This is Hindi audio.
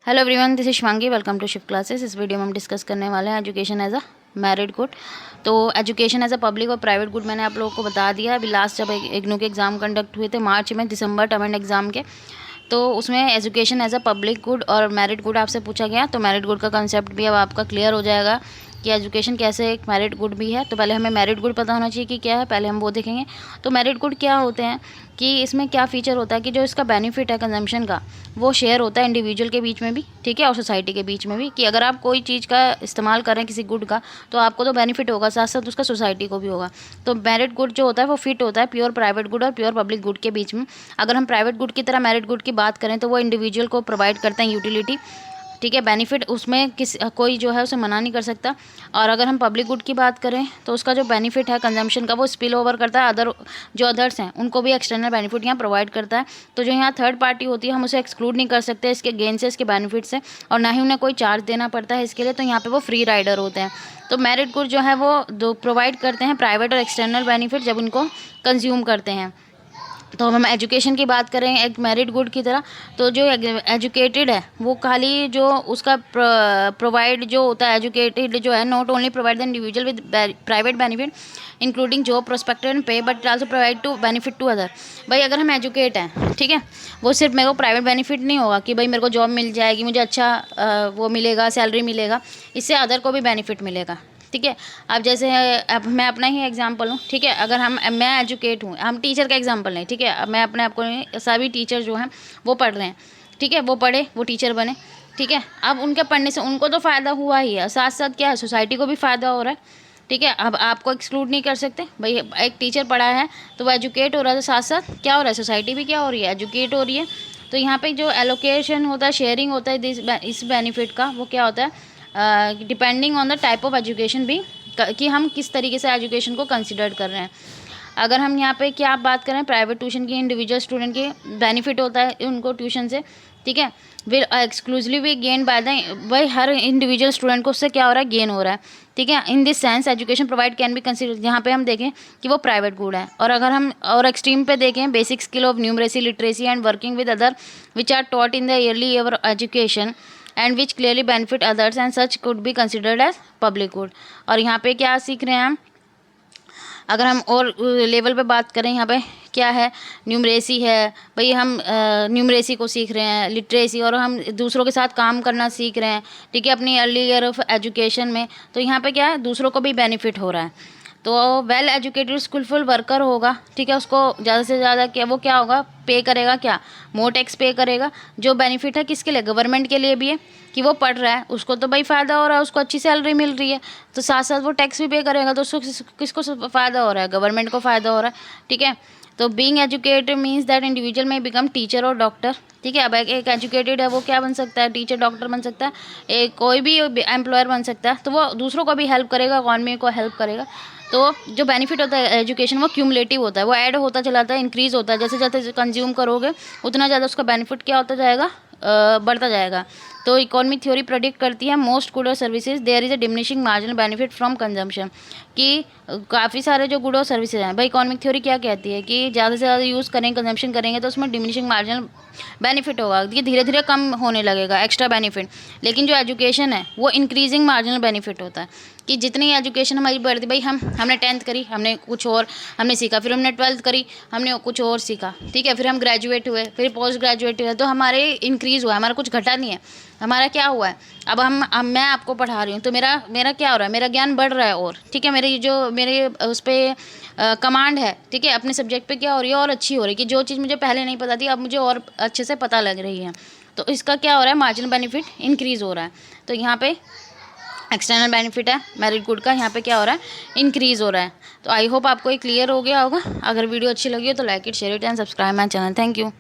Hello everyone, this is Shivangi. Welcome to shift classes. इस वीडियो में हम डिस्कस करने वाले हैं education as a merit good. तो एजुकेशन एज अ पब्लिक और प्राइवेट गुड मैंने आप लोगों को बता दिया। अभी लास्ट जब इग्नू के एग्ज़ाम कंडक्ट हुए थे मार्च में, दिसंबर टर्म एंड एग्ज़ाम के, तो उसमें education as a public good और मैरिड गुड आपसे पूछा गया। तो मैरिड गुड का कंसेप्ट भी अब आपका क्लियर हो जाएगा कि एजुकेशन कैसे एक मैरिड गुड भी है। तो पहले हमें मैरिड गुड पता होना चाहिए कि क्या है, पहले हम वो देखेंगे। तो मैरिड गुड क्या होते हैं कि इसमें क्या फ़ीचर होता है कि जो इसका बेनिफिट है कंजम्पशन का, वो शेयर होता है इंडिविजुअल के बीच में भी, ठीक है, और सोसाइटी के बीच में भी। कि अगर आप कोई चीज़ का इस्तेमाल करें किसी गुड का, तो आपको तो बेनिफिट होगा, साथ साथ उसका सोसाइटी को भी होगा। तो मैरिड गुड जो होता है वो फिट होता है प्योर प्राइवेट गुड और प्योर पब्लिक गुड के बीच में। अगर हम प्राइवेट गुड की तरह मैरिड गुड की बात करें तो वो इंडिविजुअल को प्रोवाइड करते हैं यूटिलिटी, ठीक है, बेनिफिट, उसमें कोई जो है उसे मना नहीं कर सकता। और अगर हम पब्लिक गुड की बात करें तो उसका जो बेनिफिट है कंजम्पशन का, वो स्पिल ओवर करता है जो अदर्स हैं उनको भी एक्सटर्नल बेनिफिट यहाँ प्रोवाइड करता है। तो जो यहाँ थर्ड पार्टी होती है हम उसे एक्सक्लूड नहीं कर सकते इसके गेन से, इसके बेनिफिट से, और ना ही उन्हें कोई चार्ज देना पड़ता है इसके लिए। तो यहाँ पे वो फ्री राइडर होते हैं। तो मैरिड गुड जो है वो दो प्रोवाइड करते हैं प्राइवेट और एक्सटर्नल बेनिफिट जब उनको कंज्यूम करते हैं। तो हम एजुकेशन की बात करें एक मैरिड गुड की तरह, तो जो एजुकेटेड है वो खाली जो उसका प्रोवाइड जो होता है, एजुकेटेड जो है not only provide the individual with private benefit including job prospector and pay, but also provide to benefit to other. भाई अगर हम एजुकेट हैं, ठीक है, वो सिर्फ मेरे को प्राइवेट बेनिफिट नहीं होगा कि भाई मेरे को जॉब मिल जाएगी, मुझे अच्छा वो मिलेगा, सैलरी मिलेगा, इससे अदर को भी बेनिफिट मिलेगा, ठीक है। अब जैसे अब मैं अपना ही एग्जांपल लूँ, ठीक है, अगर मैं एजुकेट हूँ, हम टीचर का एग्जांपल लें, ठीक है, अब मैं अपने आप को, सभी टीचर जो हैं वो पढ़ रहे हैं, ठीक है, वो पढ़े, वो टीचर बने, ठीक है। अब उनके पढ़ने से उनको तो फ़ायदा हुआ ही है, साथ साथ क्या है, सोसाइटी को भी फ़ायदा हो रहा है, ठीक है। अब आपको एक्सक्लूड नहीं कर सकते भाई, एक टीचर पढ़ा है तो वो एजुकेट हो रहा है, तो साथ साथ क्या हो रहा है, सोसाइटी भी क्या हो रही है, एजुकेट हो रही है। तो यहाँ पे जो एलोकेशन होता है, शेयरिंग होता है इस बेनिफिट का, वो क्या होता है depending on the type of education भी, कि हम किस तरीके से एजुकेशन को कंसिडर कर रहे हैं। अगर हम यहाँ पे क्या बात करें प्राइवेट ट्यूशन की, इंडिविजुअल स्टूडेंट की बेनिफिट होता है उनको ट्यूशन से, ठीक है, will exclusively gain by the, भाई हर इंडिविजुअल स्टूडेंट को उससे क्या हो रहा है, गेन हो रहा है, ठीक है। In this sense education provide can be consider, यहाँ पे हम देखें कि वो प्राइवेट गुड है। और अगर हम और एक्सट्रीम पे देखें, basic skill of numeracy, literacy and working with other which are taught in the early year education and which clearly benefit others and such could be considered as public good. और यहाँ पे क्या सीख रहे हैं हम, अगर हम और लेवल पे बात करें, यहाँ पे क्या है, न्यूमरेसी है, भाई हम न्यूमरेसी को सीख रहे हैं, लिटरेसी, और हम दूसरों के साथ काम करना सीख रहे हैं, ठीक है, अपनी अर्ली ईयर ऑफ एजुकेशन में। तो यहाँ पे क्या है, दूसरों को भी बेनिफिट हो रहा है। तो वेल एजुकेटेड स्किलफुल वर्कर होगा, ठीक है, उसको ज़्यादा से ज़्यादा क्या, वो क्या होगा, पे करेगा, क्या, मोर टैक्स पे करेगा। जो बेनिफिट है किसके लिए, गवर्नमेंट के लिए भी है कि वो पढ़ रहा है, उसको तो भाई फ़ायदा हो रहा है, उसको अच्छी सैलरी मिल रही है, तो साथ साथ वो टैक्स भी पे करेगा, तो उसको किसको फ़ायदा हो रहा है, गवर्नमेंट को फ़ायदा हो रहा है, ठीक है। तो being educated means that individual में बिकम टीचर और डॉक्टर, ठीक है। अब एक एजुकेटेड है वो क्या बन सकता है, टीचर, डॉक्टर बन सकता है, एक कोई भी एम्प्लॉयर बन सकता है। तो वो दूसरों को भी हेल्प करेगा, इकॉनमी को हेल्प करेगा। तो जो बेनिफिट होता है एजुकेशन, वो क्यूमुलेटिव होता है, वो ऐड होता चला जाता है, इंक्रीज़ होता है, जैसे जैसे कंज्यूम करोगे उतना ज़्यादा उसका बेनिफिट क्या होता जाएगा, बढ़ता जाएगा। तो इकोनॉमी थ्योरी प्रेडिक्ट करती है मोस्ट गुड और services there is a diminishing marginal benefit from consumption, कि काफ़ी सारे जो गुड और सर्विसेज हैं, भाई इकोनॉमिक थ्योरी क्या कहती है कि ज़्यादा से ज़्यादा यूज़ करेंगे, कंजम्पशन करेंगे तो उसमें डिमिनिशिंग मार्जिनल बेनिफिट होगा, ये धीरे धीरे कम होने लगेगा एक्स्ट्रा बेनिफिट। लेकिन जो एजुकेशन है वो इंक्रीजिंग मार्जिनल बेनिफिट होता है, कि जितनी एजुकेशन हमारी बढ़ती, भाई हमने 10th करी, हमने कुछ और हमने सीखा, फिर हमने 12th करी, हमने कुछ और सीखा, ठीक है, फिर हम ग्रेजुएट हुए, फिर पोस्ट ग्रेजुएट हुए, तो हमारे इंक्रीज़ हुआ, हमारा कुछ घटा नहीं है, हमारा क्या हुआ है, अब मैं आपको पढ़ा रही हूँ तो मेरा क्या हो रहा है, मेरा ज्ञान बढ़ रहा है, और ठीक है, मेरे उस पर कमांड है, ठीक है, अपने सब्जेक्ट पे क्या हो रही है, और अच्छी हो रही है, कि जो चीज़ मुझे पहले नहीं पता थी अब मुझे और अच्छे से पता लग रही है। तो इसका क्या हो रहा है, मार्जिनल बेनिफिट इंक्रीज़ हो रहा है। तो यहाँ पे एक्सटर्नल बेनिफिट है मैरिड गुड का, यहाँ पे क्या हो रहा है, इंक्रीज़ हो रहा है। तो आई होप आपको ये क्लियर हो गया होगा। अगर वीडियो अच्छी लगी हो तो like it, share it and subscribe my channel. Thank you.